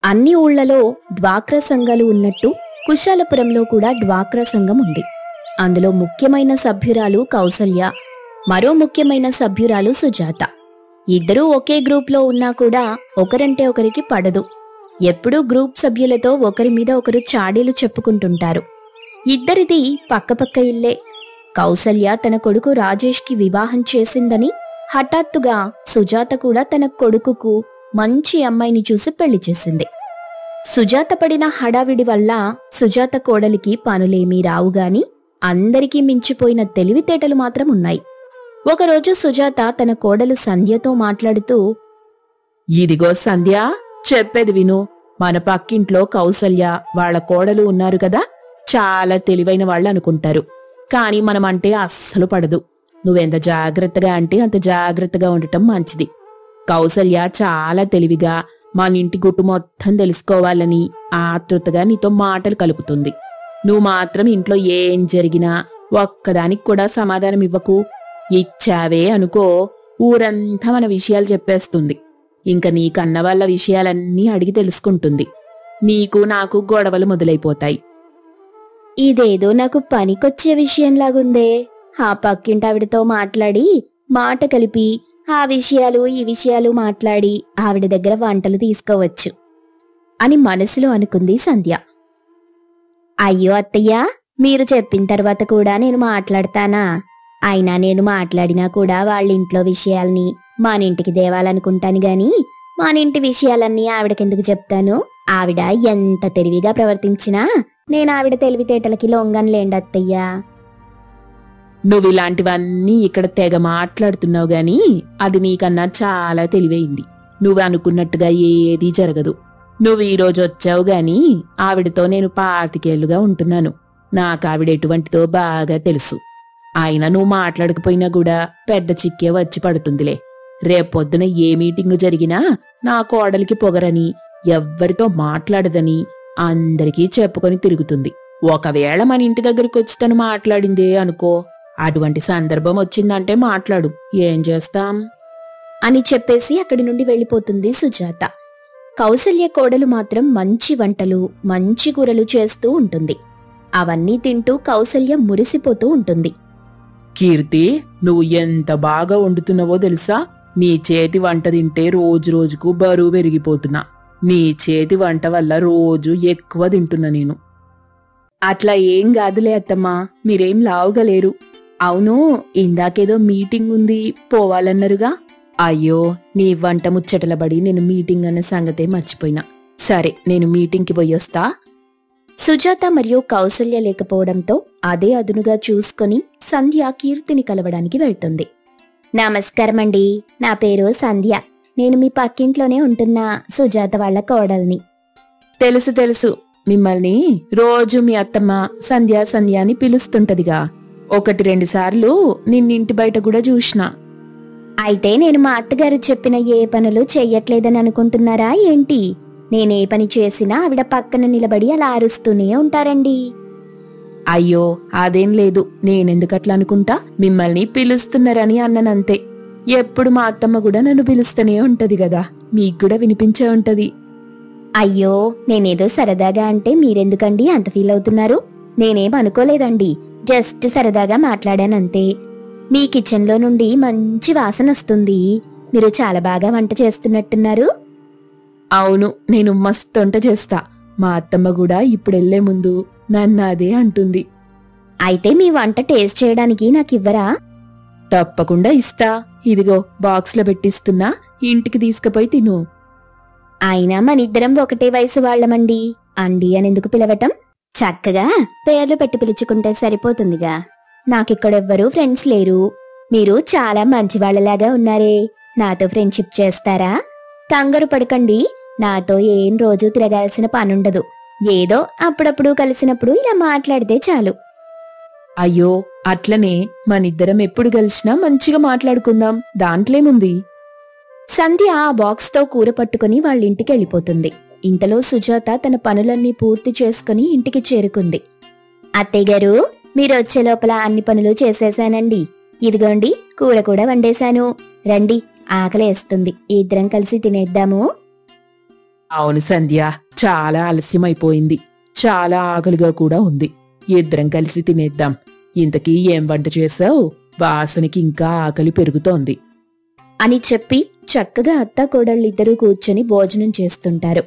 అన్ని ఊళ్లలో డ్వాక్రా సంఘాలు ఉన్నట్టు కుశాలపురంలో కూడా డ్వాక్రా సంఘం ఉంది. అందులో ముఖ్యమైన సభ్యురాలు కౌసల్య, మరో ముఖ్యమైన సభ్యురాలు సుజాత. ఇద్దరూ ఒకే గ్రూప్లో ఉన్నా కూడా ఒకరంటే ఒకరికి పడదు. ఎప్పుడూ గ్రూప్ సభ్యులతో ఒకరి మీద ఒకరు చాడీలు చెప్పుకుంటుంటారు. ఇద్దరిది పక్కపక్క ఇల్లే. కౌసల్య తన కొడుకు రాజేష్కి వివాహం చేసిందని హఠాత్తుగా సుజాత కూడా తన కొడుకుకు మంచి అమ్మాయిని చూసి పెళ్లి చేసింది. సుజాత పడిన హడావిడి వల్ల సుజాత కోడలికి పనులేమీ రావుగాని అందరికీ మించిపోయిన తెలివితేటలు మాత్రం ఉన్నాయి. ఒకరోజు సుజాత తన కోడలు సంధ్యతో మాట్లాడుతూ, ఇదిగో సంధ్య, చెప్పేది విను. మన పక్కింట్లో కౌసల్య వాళ్ళ కోడలు ఉన్నారు కదా, చాలా తెలివైన వాళ్ళు అనుకుంటారు. కాని మనమంటే అస్సలు పడదు. నువ్వెంత జాగ్రత్తగా అంటే అంత జాగ్రత్తగా ఉండటం మంచిది. కౌసల్య చాలా తెలివిగా మన ఇంటి గుట్టు మొత్తం తెలుసుకోవాలని ఆతృతగా నీతో మాటలు కలుపుతుంది. నువ్వు మాత్రం ఇంట్లో ఏం జరిగినా ఒక్కదానికి కూడా సమాధానం ఇవ్వకు. ఇచ్చావే అనుకో, ఊరంతా మన విషయాలు చెప్పేస్తుంది. ఇంక నీకన్న వాళ్ళ విషయాలన్నీ అడిగి తెలుసుకుంటుంది. నీకు నాకు గొడవలు మొదలైపోతాయి. ఇదేదో నాకు పనికొచ్చే విషయంలాగుందే. ఆ పక్కింటావిడతో మాట్లాడి మాట కలిపి ఆ విషయాలు ఈ విషయాలు మాట్లాడి ఆవిడ దగ్గర వంటలు తీసుకోవచ్చు అని మనసులో అనుకుంది సంధ్య. అయ్యో అత్తయ్య, మీరు చెప్పిన తర్వాత కూడా నేను మాట్లాడతానా? అయినా నేను మాట్లాడినా కూడా వాళ్ళింట్లో విషయాల్ని మానింటికి దేవాలనుకుంటాను గాని మానింటి విషయాలన్నీ ఆవిడకెందుకు చెప్తాను? ఆవిడ ఎంత తెలివిగా ప్రవర్తించినా నేను ఆవిడ తెలివితేటలకి లొంగనులేండి అత్తయ్యా. నువ్విలాంటివన్నీ ఇక్కడ తెగ మాట్లాడుతున్నావు గాని అది నీకన్నా చాలా తెలివైంది. నువ్వు అనుకున్నట్టుగా ఏదీ జరగదు. నువ్వు ఈరోజు వచ్చావు గాని ఆవిడతో నేను 25 ఏళ్లుగా ఉంటున్నాను. నాకావిడ ఎటువంటిదో బాగా తెలుసు. అయినా నువ్వు మాట్లాడకపోయినా కూడా పెద్ద చిక్కే వచ్చి పడుతుందిలే. రేపొద్దున ఏ మీటింగు జరిగినా నా కోడలికి పొగరని, ఎవ్వరితో మాట్లాడదని అందరికీ చెప్పుకొని తిరుగుతుంది. ఒకవేళ మన ఇంటి దగ్గరికి వచ్చి తను మాట్లాడిందే అనుకో, అటువంటి సందర్భం వచ్చిందంటే మాట్లాడు, ఏం చేస్తాం అని చెప్పేసి అక్కడి నుండి వెళ్ళిపోతుంది సుజాత. కౌసల్య కోడలు మాత్రం మంచి వంటలు, మంచి కూరలు చేస్తూ ఉంటుంది. అవన్నీ తింటూ కౌసల్య మురిసిపోతూ ఉంటుంది. కీర్తి, నువ్వు ఎంత బాగా వండుతున్నావో తెలుసా? నీ చేతి వంట తింటే రోజు రోజుకు బరువు పెరిగిపోతున్నా. నీ చేతి వంట వల్ల రోజు ఎక్కువ తింటున్నా నేను. అట్లా ఏం కాదులే అత్తమ్మా, మీరేం లావుగలేరు. అవును, ఇందాకేదో మీటింగ్ ఉంది, పోవాలన్నారుగా? అయ్యో, నీ వంట ముచ్చటలబడి నేను మీటింగ్ అన్న సంగతే మర్చిపోయినా. సరే, నేను మీటింగ్కి పోయొస్తా. సుజాత మరియు కౌసల్య లేకపోవడంతో అదే అదునుగా చూసుకుని సంధ్య కీర్తిని కలవడానికి వెళ్తుంది. నమస్కారమండి, నా పేరు సంధ్య. నేను మీ పక్కింట్లోనే ఉంటున్న సుజాత వాళ్ల కోడల్ని. తెలుసు తెలుసు, మిమ్మల్ని రోజు మీ అత్తమ్మ సంధ్య సంధ్య అని పిలుస్తుంటదిగా. 1-2 సార్లు నిన్నింటి బయట కూడా చూసినా. అయితే నేను మా అత్తగారు చెప్పిన ఏ పనులు చెయ్యట్లేదని అనుకుంటున్నారా ఏంటి? నేనే పని చేసినా ఆవిడ పక్కన నిలబడి అలా అరుస్తూనే ఉంటారండి. అయ్యో, అదేం లేదు. నేనెందుకట్లా అనుకుంటా? మిమ్మల్ని పిలుస్తున్నారని అన్ననంతే. ఎప్పుడు మా అత్తమ్మ కూడా నన్ను పిలుస్తూనే ఉంటది గదా, మీకు కూడా వినిపించే ఉంటది. అయ్యో, నేనేదో సరదాగా అంటే మీరెందుకండి అంత ఫీల్ అవుతున్నారు? నేనేం అనుకోలేదండి, జస్ట్ సరదాగా మాట్లాడానంతే. మీ కిచెన్లో నుండి మంచి వాసన వస్తుంది. మీరు చాలా బాగా వంట చేస్తున్నట్టున్నారు. అవును, నేను మస్తు వంట చేస్తా. మా అత్తమ్మ కూడా ఇప్పుడెళ్లే ముందు నన్ను అదే అంటుంది. అయితే మీ వంట టేస్ట్ చేయడానికి నాకివ్వరా? తప్పకుండా ఇస్తా. ఇదిగో బాక్స్లో పెట్టిస్తున్నా, ఇంటికి తీసుకుపోయి తిను. అయినా మనిద్దరం ఒకటే వయసు వాళ్లమండి. అండి అనెందుకు పిలవటం? చక్కగా పేర్లు పెట్టి పిలుచుకుంటే సరిపోతుందిగా. నాకిక్కడెవ్వరూ ఫ్రెండ్స్ లేరు. మీరు చాలా మంచివాళ్లలాగా ఉన్నారే, నాతో ఫ్రెండ్షిప్ చేస్తారా? కంగారు పడకండి, నాతో ఏం రోజూ తిరగాల్సిన పనుండదు. ఏదో అప్పుడప్పుడు కలిసినప్పుడు ఇలా మాట్లాడితే చాలు. అయ్యో, అట్లనే మనిద్దరం ఎప్పుడు కలిసినా మంచిగా మాట్లాడుకుందాం, దాంట్లేముంది. సంధ్య ఆ బాక్స్తో కూర పట్టుకుని వాళ్ళింటికి వెళ్ళిపోతుంది. ఇంతలో సుజాత తన పనులన్నీ పూర్తి చేసుకుని ఇంటికి చేరుకుంది. అత్తయ్యగారు, మీరొచ్చే లోపల అన్ని పనులు చేసేశానండి. ఇదిగోండి, కూర కూడా వండేశాను. రండి, ఆకలేస్తుంది, ఇద్దరం కలిసి తినేద్దాము. అవును సంధ్య, చాలా ఆలస్యమైపోయింది. చాలా ఆకలిగా కూడా ఉంది. ఇద్దరం కలిసి తినేద్దాం. ఇంతకీ ఏం వంట చేశావు? వాసనకి ఇంకా ఆకలి పెరుగుతోంది. అని చెప్పి చక్కగా అత్తాకోడళ్ళిద్దరూ కూర్చొని భోజనం చేస్తుంటారు.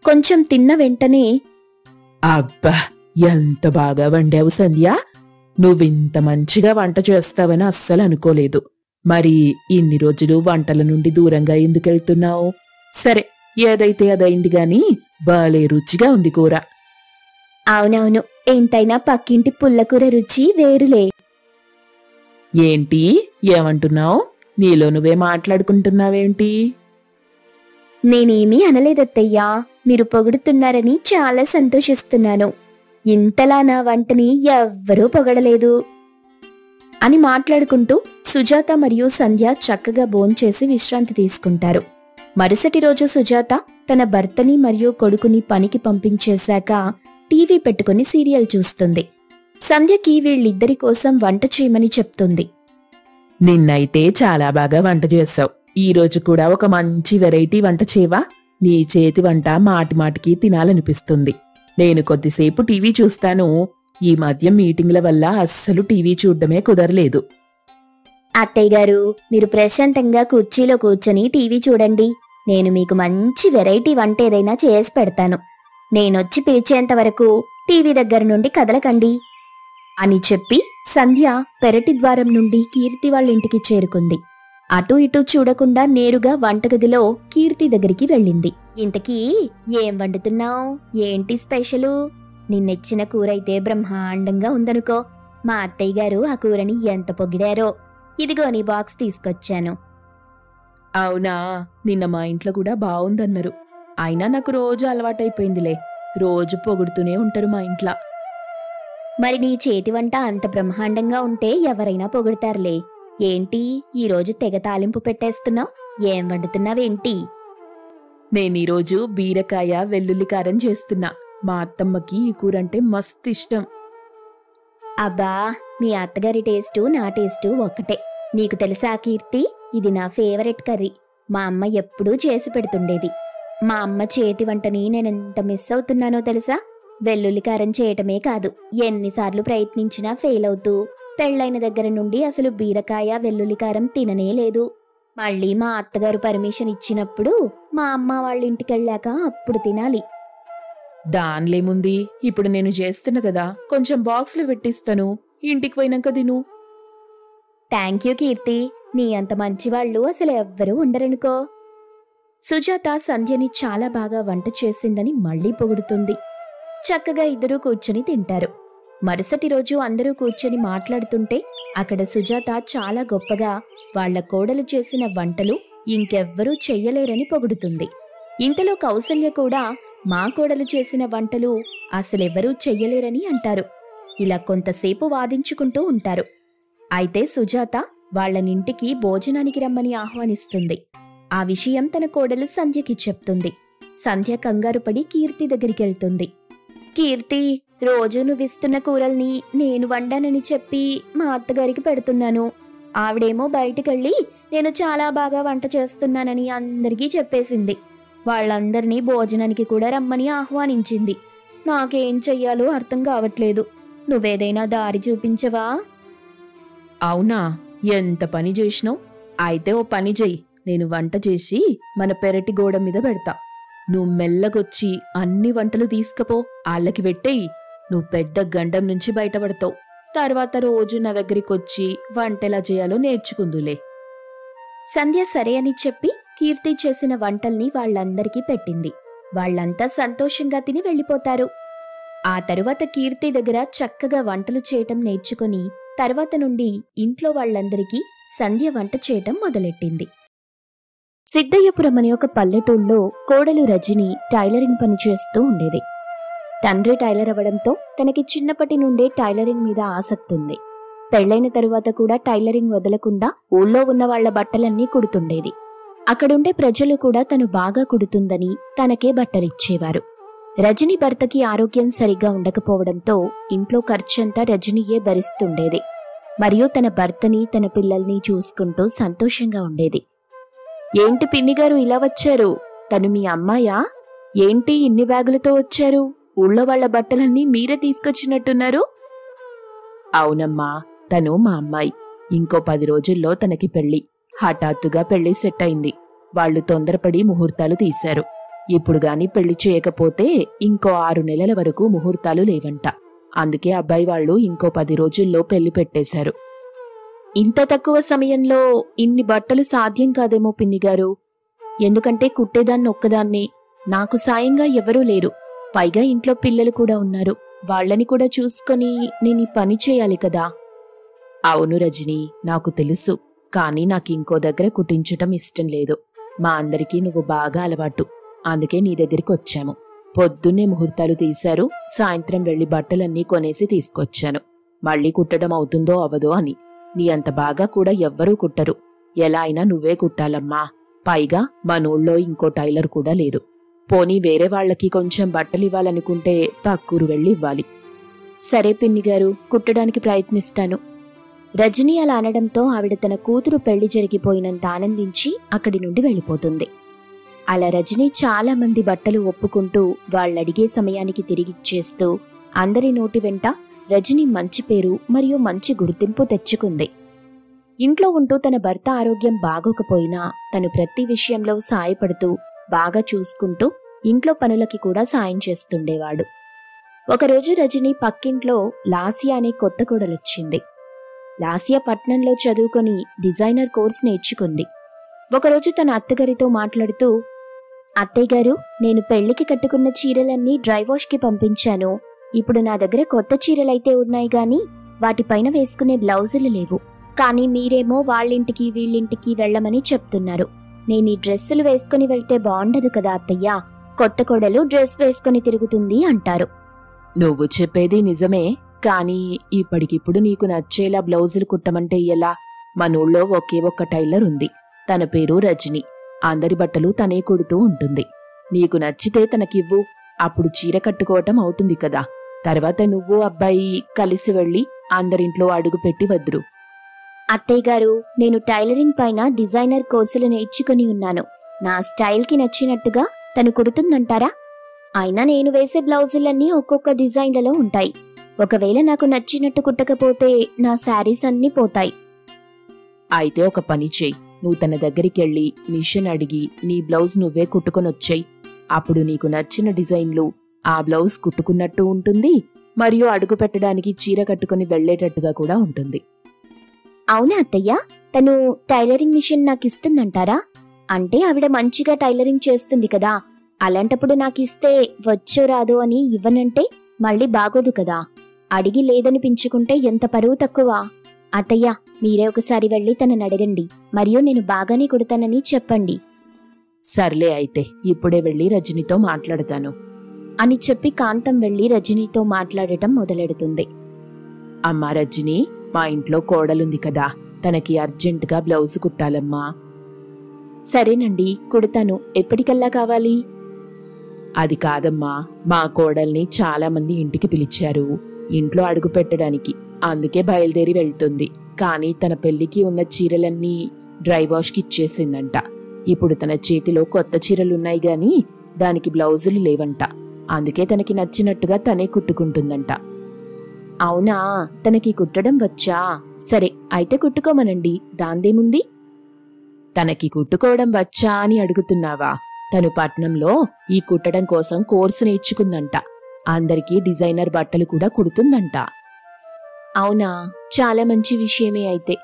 కొంచెం తిన్న వెంటనే, అబ్బా, ఎంత బాగా వండావు సంధ్య. నువ్వింత మంచిగా వంట చేస్తావని అస్సలు అనుకోలేదు. మరి ఇన్ని రోజులు వంటల నుండి దూరంగా ఎందుకెళ్తున్నావు? సరే, ఏదైతే అదైంది గాని భలే రుచిగా ఉంది కూర. అవునవును, ఎంతైనా పక్కింటి పుల్లకూర రుచి వేరులే. ఏంటి, ఏమంటున్నావు? నీలో నువ్వే మాట్లాడుకుంటున్నావేంటి? నేనేమీ అనలేదత్తయ్యా, మీరు పొగుడుతున్నారని చాలా సంతోషిస్తున్నాను. ఇంతలా నా వంటని ఎవ్వరూ పొగడలేదు అని మాట్లాడుకుంటూ సుజాత మరియు సంధ్య చక్కగా భోంచేసి విశ్రాంతి తీసుకుంటారు. మరుసటి రోజు సుజాత తన భర్తని మరియు కొడుకుని పనికి పంపించేశాక టీవీ పెట్టుకుని సీరియల్ చూస్తుంది. సంధ్యకి వీళ్ళిద్దరి కోసం వంట చేయమని చెప్తుంది. నిన్నైతే చాలా బాగా వంట చేశావు. ఈ రోజు కూడా ఒక మంచి వెరైటీ వంట చేయవా? నీ చేతి వంట మాటిమాటికి తినాలనిపిస్తుంది. నేను కొద్దిసేపు టీవీ చూస్తాను. ఈ మధ్య మీటింగ్ల వల్ల అస్సలు టీవీ చూడ్డమే కుదరలేదు. అత్తయ్య గారు, మీరు ప్రశాంతంగా కుర్చీలో కూర్చొని టీవీ చూడండి. నేను మీకు మంచి వెరైటీ వంట ఏదైనా చేసి పెడతాను. నేనొచ్చి పిలిచేంత వరకు టీవీ దగ్గర నుండి కదలకండి అని చెప్పి సంధ్య పెరటి ద్వారం నుండి కీర్తి వాళ్ళింటికి చేరుకుంది. అటూ ఇటూ చూడకుండా నేరుగా వంటగదిలో కీర్తి దగ్గరికి వెళ్ళింది. ఇంతకీ ఏం వండుతున్నావు? ఏంటి స్పెషలు? నిన్నెచ్చిన కూరైతే బ్రహ్మాండంగా ఉందనుకో. మా అత్తయ్య గారు ఆ కూరని ఎంత పొగిడారో. ఇదిగో నీ బాక్స్ తీసుకొచ్చాను. అవునా, నిన్న మా ఇంట్లో కూడా బావుందన్నారు. అయినా నాకు రోజు అలవాటైపోయిందిలే. రోజు పొగుడుతూనే ఉంటారు మా ఇంట్లో. మరి నీ చేతి వంట అంత బ్రహ్మాండంగా ఉంటే ఎవరైనా పొగుడతారులే. ఏంటి ఈరోజు తెగ తాలింపు పెట్టేస్తున్నావు? ఏం వండుతున్నావేంటి? నేనీరోజు బీరకాయ వెల్లుల్లి కారం చేస్తున్నా. మా అత్తమ్మకి ఈ కూరంటే మస్తు ఇష్టం. అబ్బా, మీ అత్తగారి టేస్టు నా టేస్టు ఒక్కటే. నీకు తెలుసా కీర్తి, ఇది నా ఫేవరెట్ కర్రీ. మా అమ్మ ఎప్పుడూ చేసి పెడుతుండేది. మా అమ్మ చేతి వంటని నేనెంత మిస్ అవుతున్నానో తెలుసా? వెల్లుల్లి కారం చేయటమే కాదు, ఎన్నిసార్లు ప్రయత్నించినా ఫెయిల్ అవుతూ పెళ్లైన దగ్గర నుండి అసలు బీరకాయ వెల్లుల్లి కారం తిననే లేదు. మళ్ళీ మా అత్తగారు పర్మిషన్ ఇచ్చినప్పుడు మా అమ్మ వాళ్ళ ఇంటికెళ్ళాక అప్పుడు తినాలి. దానిలేముంది, ఇప్పుడు నేను చేస్తున్నా కదా, కొంచెం బాక్స్లో పెట్టిస్తాను. ఇంటికి పోయినాక తిను. థ్యాంక్ యూ కీర్తి, నీ అంత మంచివాళ్లు అసలు ఎవ్వరూ ఉండరనుకో. సుజాత సంధ్యని చాలా బాగా వంట చేసిందని మళ్లీ పొగుడుతుంది. చక్కగా ఇద్దరూ కూర్చొని తింటారు. మరుసటి రోజు అందరూ కూర్చొని మాట్లాడుతుంటే అక్కడ సుజాత చాలా గొప్పగా వాళ్ల కోడలు చేసిన వంటలు ఇంకెవ్వరూ చెయ్యలేరని పొగుడుతుంది. ఇంతలో కౌసల్య కూడా మా కోడలు చేసిన వంటలు అసలెవ్వరూ చెయ్యలేరని అంటారు. ఇలా కొంతసేపు వాదించుకుంటూ ఉంటారు. అయితే సుజాత వాళ్లనింటికి భోజనానికి రమ్మని ఆహ్వానిస్తుంది. ఆ విషయం తన కోడలు సంధ్యకి చెప్తుంది. సంధ్య కంగారుపడి కీర్తి దగ్గరికెళ్తుంది. కీర్తి, రోజు నువ్విస్తున్న కూరల్ని నేను వండానని చెప్పి మా అత్తగారికి పెడుతున్నాను. ఆవిడేమో బయటికెళ్ళి నేను చాలా బాగా వంట చేస్తున్నానని అందరికీ చెప్పేసింది. వాళ్ళందరినీ భోజనానికి కూడా రమ్మని ఆహ్వానించింది. నాకేం చెయ్యాలో అర్థం కావట్లేదు. నువ్వేదైనా దారి చూపించవా? అవునా, ఎంత పని చేసినావు? అయితే ఓ పని చెయ్యి. నేను వంట చేసి మన పెరటి గోడ మీద పెడతా. నువ్వు మెల్లగొచ్చి అన్ని వంటలు తీసుకపో, ఆళ్ళకి పెట్టేయి. నువ్వు పెద్ద గండం నుంచి బయటపడతావు. తర్వాత రోజు నా దగ్గరికొచ్చి వంటెలా చేయాలో నేర్చుకుందులే. సంధ్య సరే అని చెప్పి కీర్తి చేసిన వంటల్ని వాళ్లందరికీ పెట్టింది. వాళ్లంతా సంతోషంగా తిని వెళ్ళిపోతారు. ఆ తరువాత కీర్తి దగ్గర చక్కగా వంటలు చేయటం నేర్చుకుని తర్వాత నుండి ఇంట్లో వాళ్లందరికీ సంధ్య వంట చేయటం మొదలెట్టింది. సిద్ధయ్యపురం అనే ఒక పల్లెటూళ్ళలో కోడలు రజని టైలరింగ్ పని చేస్తూ ఉండేది. తండ్రి టైలర్ అవ్వడంతో తనకి చిన్నప్పటి నుండే టైలరింగ్ మీద ఆసక్తి ఉంది. పెళ్లైన తరువాత కూడా టైలరింగ్ వదలకుండా ఊళ్ళో ఉన్న వాళ్ల బట్టలన్నీ కుడుతుండేది. అక్కడుండే ప్రజలు కూడా తను బాగా కుడుతుందని తనకే బట్టలిచ్చేవారు. రజని భర్తకి ఆరోగ్యం సరిగ్గా ఉండకపోవడంతో ఇంట్లో ఖర్చంతా రజనీయే భరిస్తుండేది. మరియు తన భర్తని తన పిల్లల్ని చూసుకుంటూ సంతోషంగా ఉండేది. ఏంటి పిన్నిగారు ఇలా వచ్చారు? తను మీ అమ్మాయా? ఏంటి ఇన్ని బ్యాగులతో వచ్చారు? ఊళ్ళో వాళ్ల బట్టలన్నీ మీరే తీసుకొచ్చినట్టున్నారు? అవునమ్మా, తను మా అమ్మాయి. ఇంకో 10 రోజుల్లో తనకి పెళ్లి. హఠాత్తుగా పెళ్లి సెట్ అయింది. వాళ్లు తొందరపడి ముహూర్తాలు తీశారు. ఇప్పుడు గాని పెళ్లి చేయకపోతే ఇంకో 6 నెలల వరకు ముహూర్తాలు లేవంట. అందుకే అబ్బాయి వాళ్ళు ఇంకో 10 రోజుల్లో పెళ్లి పెట్టేశారు. ఇంత తక్కువ సమయంలో ఇన్ని బట్టలు సాధ్యం కాదేమో పిన్నిగారు. ఎందుకంటే కుట్టేదాన్ని ఒక్కదాన్నే. నాకు సాయంగా ఎవరూ లేరు. పైగా ఇంట్లో పిల్లలు కూడా ఉన్నారు. వాళ్లని కూడా చూసుకొని నేను ఈ పని చేయాలి కదా. అవును రజని, నాకు తెలుసు. కానీ నాకింకో దగ్గర కుట్టించటం ఇష్టం లేదు. మా అందరికీ నువ్వు బాగా అలవాటు. అందుకే నీ దగ్గరికి వచ్చాము. పొద్దున్నే ముహూర్తాలు తీశారు. సాయంత్రం వెళ్లి బట్టలన్నీ కొనేసి తీసుకొచ్చాను. మళ్ళీ కుట్టడం అవుతుందో అవదో అని. నీ అంత బాగా కూడా ఎవ్వరూ కుట్టరు. ఎలా అయినా నువ్వే కుట్టాలమ్మా. పైగా మనూళ్ళో ఇంకో టైలర్ కూడా లేరు. పోనీ వేరే వాళ్లకి కొంచెం బట్టలివ్వాలనుకుంటే పక్కూరు వెళ్ళి ఇవ్వాలి. సరే పిన్నిగారు, కుట్టడానికి ప్రయత్నిస్తాను. రజని అలా అనడంతో ఆవిడ తన కూతురు పెళ్లి జరిగిపోయినంత ఆనందించి అక్కడి నుండి వెళ్ళిపోతుంది. అలా రజని చాలా మంది బట్టలు ఒప్పుకుంటూ వాళ్ళడిగే సమయానికి తిరిగిచ్చేస్తూ అందరి నోటి వెంట రజని మంచి పేరు మరియు మంచి గుర్తింపు తెచ్చుకుంది. ఇంట్లో ఉంటూ తన భర్త ఆరోగ్యం బాగోకపోయినా తను ప్రతి విషయంలో సాయపడుతూ బాగా చూసుకుంటూ ఇంట్లో పనులకి కూడా సాయం చేస్తుండేవాడు. ఒకరోజు రజని పక్కింట్లో లాసియా అనే కొత్త కోడలొచ్చింది. లాసియా పట్నంలో చదువుకొని డిజైనర్ కోర్స్ నేర్చుకుంది. ఒకరోజు తన అత్తగారితో మాట్లాడుతూ, అత్తయ్యగారు, నేను పెళ్లికి కట్టుకున్న చీరలన్నీ డ్రై వాష్కి పంపించాను. ఇప్పుడు నా దగ్గర కొత్త చీరలైతే ఉన్నాయి గాని వాటిపైన వేసుకునే బ్లౌజులు లేవు. కానీ మీరేమో వాళ్ళింటికి వీళ్ళింటికి వెళ్లమని చెప్తున్నారు. నేను ఈ డ్రెస్సులు వేసుకుని వెళ్తే బాగుండదు కదా అత్తయ్య. కొత్త కోడలు డ్రెస్ వేసుకుని తిరుగుతుంది అంటారు. నువ్వు చెప్పేది నిజమే. కానీ ఇప్పటికిప్పుడు నీకు నచ్చేలా బ్లౌజులు కుట్టమంటే ఎలా? మనూళ్ళో ఒకే ఒక్క టైలర్ ఉంది. తన పేరు రజని. అందరి బట్టలు తనే కుడుతూ ఉంటుంది. నీకు నచ్చితే తనకివ్వు. అప్పుడు చీర కట్టుకోవటం అవుతుంది కదా. తర్వాత నువ్వు అబ్బాయి కలిసి వెళ్ళి అందరింట్లో అడుగుపెట్టి వద్దురు. అత్తయ్యగారు, నేను టైలరింగ్ పైన డిజైనర్ కోర్సులు నేర్చుకుని ఉన్నాను. నా స్టైల్కి నచ్చినట్టుగా తను కుడుతుందంటారా? అయినా నేను వేసే బ్లౌజులన్నీ ఒక్కొక్క డిజైన్లలో ఉంటాయి. ఒకవేళ నాకు నచ్చినట్టు కుట్టకపోతే నా శారీస్ అన్నీ పోతాయి. అయితే ఒక పని చెయ్యి. నువ్వు తన దగ్గరికెళ్ళి మిషన్ అడిగి నీ బ్లౌజ్ నువ్వే కుట్టుకొనొచ్చేయి. అప్పుడు నీకు నచ్చిన డిజైన్లు ఆ బ్లౌజ్ కుట్టుకున్నట్టు ఉంటుంది. మరియు అడుగు పెట్టడానికి చీర కట్టుకుని వెళ్లేటట్టుగా కూడా ఉంటుంది. అవునా అత్తయ్య? తను టైలరింగ్ మిషన్ నాకిస్తుందంటారా? అంటే ఆవిడ మంచిగా టైలరింగ్ చేస్తుంది కదా. అలాంటప్పుడు నాకిస్తే వచ్చో రాదో అని ఇవ్వనంటే మళ్ళీ బాగోదు కదా. అడిగి లేదనిపించుకుంటే ఎంత పరువు తక్కువ. అత్తయ్య, మీరే ఒకసారి వెళ్ళి తనని అడగండి. మరియు నేను బాగానే కుడతానని చెప్పండి. సర్లే, అయితే ఇప్పుడే వెళ్ళి రజనితో మాట్లాడతాను అని చెప్పి కాంతం వెళ్లి రజనీతో మాట్లాడటం మొదలెడుతుంది. అమ్మా రజని, మా ఇంట్లో కోడలుంది కదా, తనకి అర్జెంటుగా బ్లౌజ్ కుట్టాలమ్మా. సరేనండి, కుడతాను. ఎప్పటికల్లా కావాలి? అది కాదమ్మా, మా కోడల్ని చాలా మంది ఇంటికి పిలిచారు ఇంట్లో అడుగు పెట్టడానికి. అందుకే బయలుదేరి వెళ్తుంది. కానీ తన పెళ్లికి ఉన్న చీరలన్నీ డ్రై వాష్కి ఇచ్చేసిందంట. ఇప్పుడు తన చేతిలో కొత్త చీరలున్నాయి గాని దానికి బ్లౌజులు లేవంట. అందుకే తనకి నచ్చినట్టుగా తనే కుట్టుకుంటుందంట. అవునా? తనకి కుట్టడం వచ్చా? సరే, అయితే కుట్టుకోమనండి. దాందేముంది? తనకి కుట్టుకోవడం వచ్చా అని అడుగుతున్నావా? తను పట్నంలో ఈ కుట్టడం కోసం కోర్సు నేర్చుకుందంట. అందరికీ డిజైనర్ బట్టలు కూడా కుడుతుందంట. అవునా? చాలా మంచి విషయమే అయితే.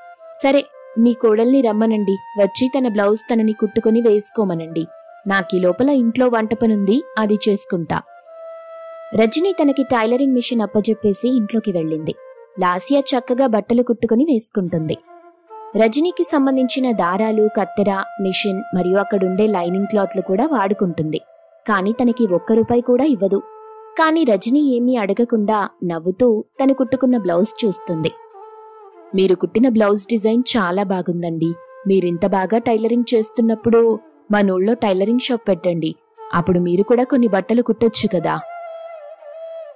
సరే, మీ కోడల్ని రమ్మనండి. వచ్చి తన బ్లౌజ్ తనని కుట్టుకుని వేసుకోమనండి. నాకీ లోపల ఇంట్లో వంట పనుంది, అది చేసుకుంటా. రజని తనకి టైలరింగ్ మిషన్ అప్పజెప్పేసి ఇంట్లోకి వెళ్ళింది. లాసియా చక్కగా బట్టలు కుట్టుకుని వేసుకుంటుంది. రజనీకి సంబంధించిన దారాలు, కత్తెర, మిషన్ మరియు అక్కడుండే లైనింగ్ క్లాత్లు కూడా వాడుకుంటుంది. కాని తనకి ₹1 కూడా ఇవ్వదు. కాని రజని ఏమీ అడగకుండా నవ్వుతూ తను కుట్టుకున్న బ్లౌజ్ చూస్తుంది. మీరు కుట్టిన బ్లౌజ్ డిజైన్ చాలా బాగుందండి. మీరింత బాగా టైలరింగ్ చేస్తున్నప్పుడు మనూళ్ళో టైలరింగ్ షాప్ పెట్టండి. అప్పుడు మీరు కూడా కొన్ని బట్టలు కుట్టొచ్చు కదా.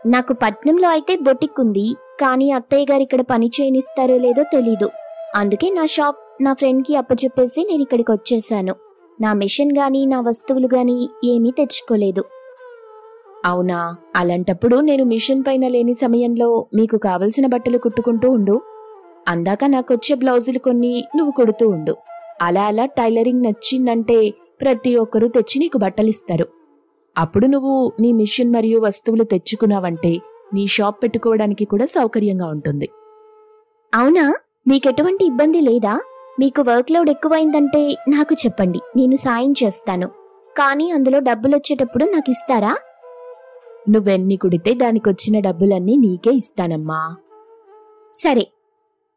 నాకు పట్నంలో అయితే బొటిక్ ఉంది. కానీ అత్తయ్య గారు ఇక్కడ పని చేయనిస్తారో లేదో తెలీదు. అందుకే నా షాప్ నా ఫ్రెండ్కి అప్పచెప్పేసి నేను ఇక్కడికి వచ్చేశాను. నా మిషన్ గాని నా వస్తువులు గాని ఏమీ తెచ్చుకోలేదు. అవునా, అలాంటప్పుడు నేను మిషన్ పైన లేని సమయంలో మీకు కావలసిన బట్టలు కుట్టుకుంటూ ఉండు. అందాక నాకొచ్చే బ్లౌజులు కొన్ని నువ్వు కుడుతూ ఉండు. అలా అలా టైలరింగ్ నచ్చిందంటే ప్రతి ఒక్కరూ తెచ్చి నీకు బట్టలిస్తారు. అప్పుడు నువ్వు నీ మిషన్ మరియు వస్తువులు తెచ్చుకున్నావంటే నీ షాప్ పెట్టుకోవడానికి కూడా సౌకర్యంగా ఉంటుంది. అవునా, మీకెటువంటి ఇబ్బంది లేదా? మీకు వర్క్ లోడ్ ఎక్కువైందంటే నాకు చెప్పండి, నేను సాయం చేస్తాను. కానీ అందులో డబ్బులొచ్చేటప్పుడు నాకిస్తారా? నువ్వెన్ని కుడితే దానికొచ్చిన డబ్బులన్నీ నీకే ఇస్తానమ్మా. సరే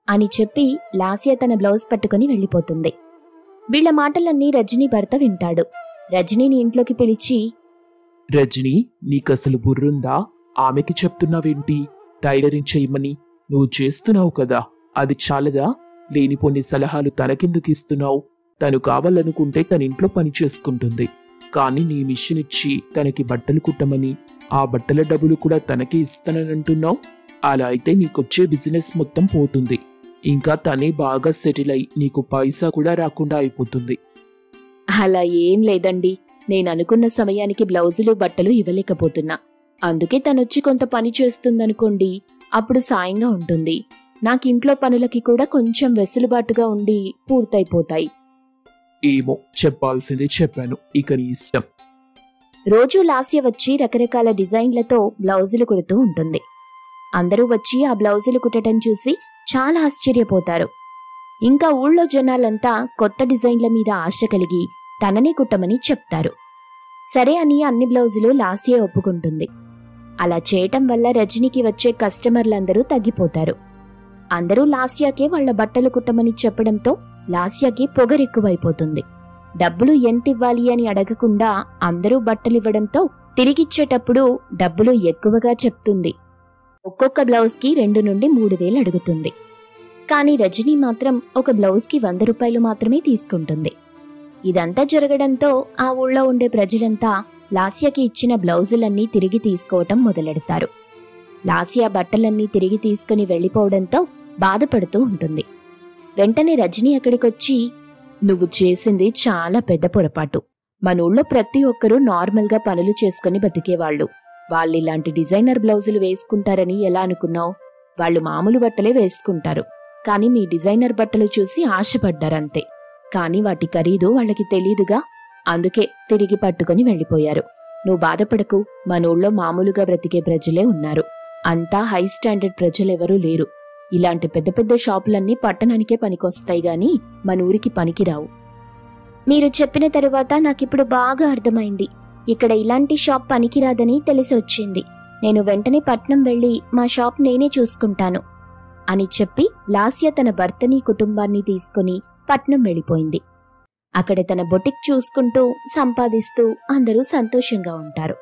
అని చెప్పి లాస్య తన బ్లౌజ్ పట్టుకుని వెళ్ళిపోతుంది. వీళ్ల మాటలన్నీ రజనీ భర్త వింటాడు. రజనీని ఇంట్లోకి పిలిచి, రజనీ, నీకసలు బుర్రుందా? ఆమెకి చెప్తున్నావేంటి టైలరింగ్ చెయ్యమని? నువ్వు చేస్తున్నావు కదా, అది చాలదా? లేనిపోని సలహాలు తనకెందుకు ఇస్తున్నావు? తను కావాలనుకుంటే తన ఇంట్లో పని చేసుకుంటుంది. కానీ నీ మిషన్ ఇచ్చి తనకి బట్టలు కుట్టమని, ఆ బట్టల డబ్బులు కూడా తనకే ఇస్తానంటున్నావు. అలా అయితే నీకొచ్చే బిజినెస్ మొత్తం పోతుంది. ఇంకా తనే బాగా సెటిల్ అయి నీకు పైసా కూడా రాకుండా అయిపోతుంది. అలా ఏం లేదండి, నేననుకున్న సమయానికి బ్లౌజులు బట్టలు ఇవ్వలేకపోతున్నా. అందుకే తనొచ్చి కొంత పని చేస్తుందనుకోండి, అప్పుడు సాయంగా ఉంటుంది. నాకింట్లో పనులకి కూడా కొంచెం వెసులుబాటుగా ఉండి పూర్తయిపోతాయి. ఏమో, చెప్పాల్సిందే చెప్పాను, ఇక నీ ఇష్టం. రోజూ లాస్య వచ్చి రకరకాల డిజైన్లతో బ్లౌజులు కుడుతూ ఉంటుంది. అందరూ వచ్చి ఆ బ్లౌజులు కుట్టడం చూసి చాలా ఆశ్చర్యపోతారు. ఇంకా ఊళ్ళో జనాలంతా కొత్త డిజైన్ల మీద ఆశ కలిగి తననే కుట్టమని చెప్తారు. సరే అని అన్ని బ్లౌజులు లాస్యే ఒప్పుకుంటుంది. అలా చేయటం వల్ల రజనీకి వచ్చే కస్టమర్లందరూ తగ్గిపోతారు. అందరూ లాస్యాకే వాళ్ల బట్టలు కుట్టమని చెప్పడంతో లాస్యాకి పొగరెక్కువైపోతుంది. డబ్బులు ఎంతివ్వాలి అని అడగకుండా అందరూ బట్టలివ్వడంతో తిరిగిచ్చేటప్పుడు డబ్బులు ఎక్కువగా చెప్తుంది. ఒక్కొక్క బ్లౌజ్కి 2 నుండి 3,000 అడుగుతుంది. కానీ రజనీ మాత్రం ఒక బ్లౌజ్కి 100 రూపాయలు మాత్రమే తీసుకుంటుంది. ఇదంతా జరగడంతో ఆ ఊళ్ళో ఉండే ప్రజలంతా లాస్యకి ఇచ్చిన బ్లౌజులన్నీ తిరిగి తీసుకోవటం మొదలెడతారు. లాస్య బట్టలన్నీ తిరిగి తీసుకుని వెళ్లిపోవడంతో బాధపడుతూ ఉంటుంది. వెంటనే రజనీ అక్కడికొచ్చి, నువ్వు చేసింది చాలా పెద్ద పొరపాటు. మన ఊళ్ళో ప్రతి ఒక్కరూ నార్మల్గా పనులు చేసుకుని బతికేవాళ్లు. వాళ్ళిలాంటి డిజైనర్ బ్లౌజులు వేసుకుంటారని ఎలా అనుకున్నావు? వాళ్ళు మామూలు బట్టలే వేసుకుంటారు. కానీ మీ డిజైనర్ బట్టలు చూసి ఆశపడ్డారంతే. కానీ వాటి ఖరీదు వాళ్ళకి తెలీదుగా, అందుకే తిరిగి పట్టుకుని వెళ్లిపోయారు. నువ్వు బాధపడకు, మన ఊళ్ళో మామూలుగా బ్రతికే ప్రజలే ఉన్నారు. అంతా హై స్టాండర్డ్ ప్రజలెవరూ లేరు. ఇలాంటి పెద్ద పెద్ద షాపులన్నీ పట్టణానికే పనికొస్తాయి గాని మన ఊరికి పనికిరావు. మీరు చెప్పిన తరువాత నాకిప్పుడు బాగా అర్థమైంది. ఇక్కడ ఇలాంటి షాప్ పనికిరాదని తెలిసొచ్చింది. నేను వెంటనే పట్నం వెళ్లి మా షాప్ నేనే చూసుకుంటాను అని చెప్పి లాస్య తన భర్తని కుటుంబాన్ని తీసుకుని పట్నం వెళ్ళిపోయింది. అక్కడ తన బొటిక్ చూసుకుంటూ సంపాదిస్తూ అందరూ సంతోషంగా ఉంటారు.